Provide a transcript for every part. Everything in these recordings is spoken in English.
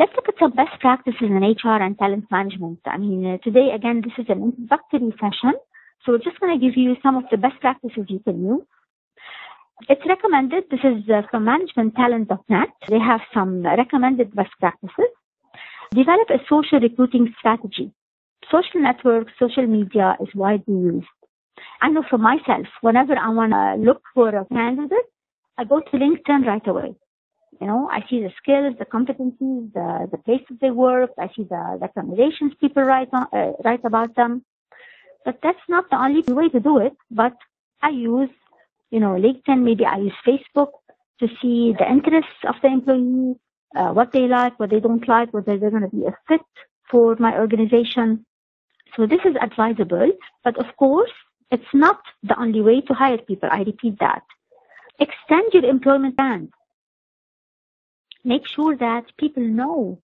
Let's look at some best practices in HR and talent management. I mean, today, again, this is an introductory session. So we're just going to give you some of the best practices you can use. It's recommended. This is from managementtalent.net. They have some recommended best practices. Develop a social recruiting strategy. Social networks, social media is widely used. I know for myself, whenever I want to look for a candidate, I go to LinkedIn right away. You know, I see the skills, the competencies, the places they work. I see the recommendations people write about them. But that's not the only way to do it. But I use, LinkedIn. Maybe I use Facebook to see the interests of the employees, what they like, what they don't like, whether they're going to be a fit for my organization. So this is advisable. But of course, it's not the only way to hire people. I repeat that. Extend your employment brand. Make sure that people know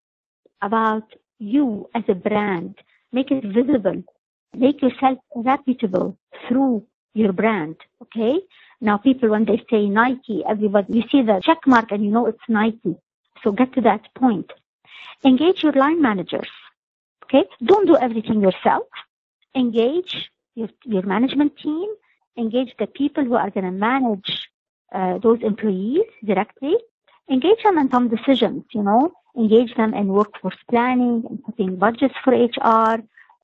about you as a brand. Make it visible. Make yourself reputable through your brand, okay? Now, people, when they say Nike, everybody, you see the check mark and you know it's Nike. So get to that point. Engage your line managers, okay? Don't do everything yourself. Engage your management team. Engage the people who are going to manage those employees directly. Engage them in some decisions, Engage them in workforce planning and putting budgets for HR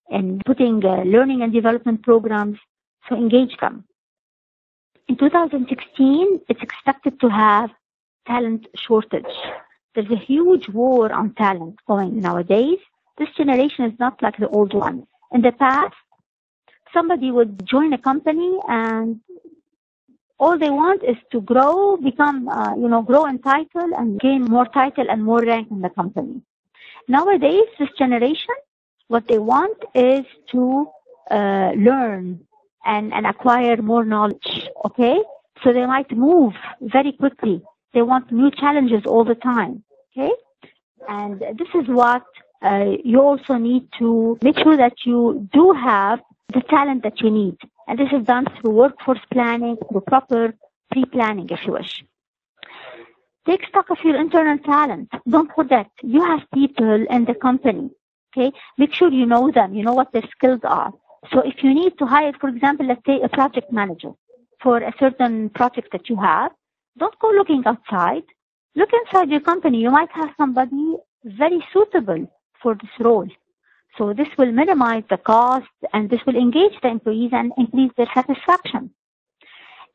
and putting learning and development programs. So engage them. In 2016, it's expected to have talent shortage. There's a huge war on talent going nowadays. This generation is not like the old one. In the past, somebody would join a company and all they want is to grow, grow in title and gain more title and more rank in the company. Nowadays, this generation, what they want is to learn and acquire more knowledge, okay? So they might move very quickly. They want new challenges all the time, okay? And this is what you also need to make sure that you do have the talent that you need. And this is done through workforce planning, through proper pre-planning, if you wish. Take stock of your internal talent. Don't forget, you have people in the company, okay? Make sure you know them, you know what their skills are. So if you need to hire, for example, let's say a project manager for a certain project that you have, don't go looking outside. Look inside your company. You might have somebody very suitable for this role. So this will minimize the cost and this will engage the employees and increase their satisfaction.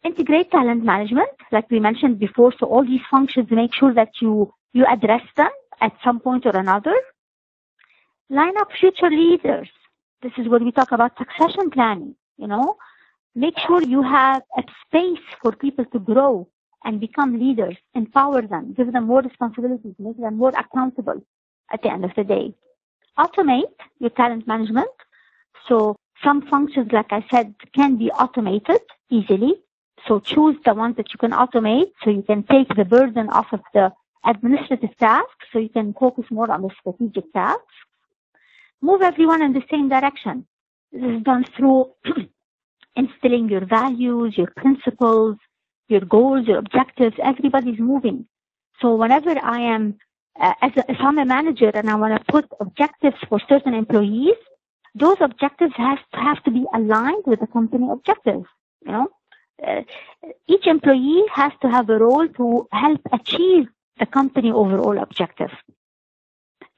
Integrate talent management, like we mentioned before. So all these functions, make sure that you address them at some point or another. Line up future leaders. This is where we talk about succession planning, Make sure you have a space for people to grow and become leaders. Empower them. Give them more responsibilities. Make them more accountable at the end of the day. Automate your talent management. So some functions, like I said, can be automated easily. So choose the ones that you can automate so you can take the burden off of the administrative tasks so you can focus more on the strategic tasks. Move everyone in the same direction. This is done through instilling your values, your principles, your goals, your objectives. Everybody's moving. So whenever I am if I'm a manager and I want to put objectives for certain employees, those objectives have to be aligned with the company objectives. Each employee has to have a role to help achieve the company overall objective.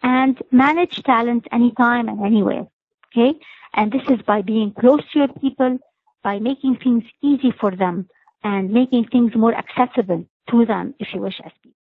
And manage talent anytime and anywhere. Okay? And this is by being close to your people, by making things easy for them, and making things more accessible to them, if you wish, as people.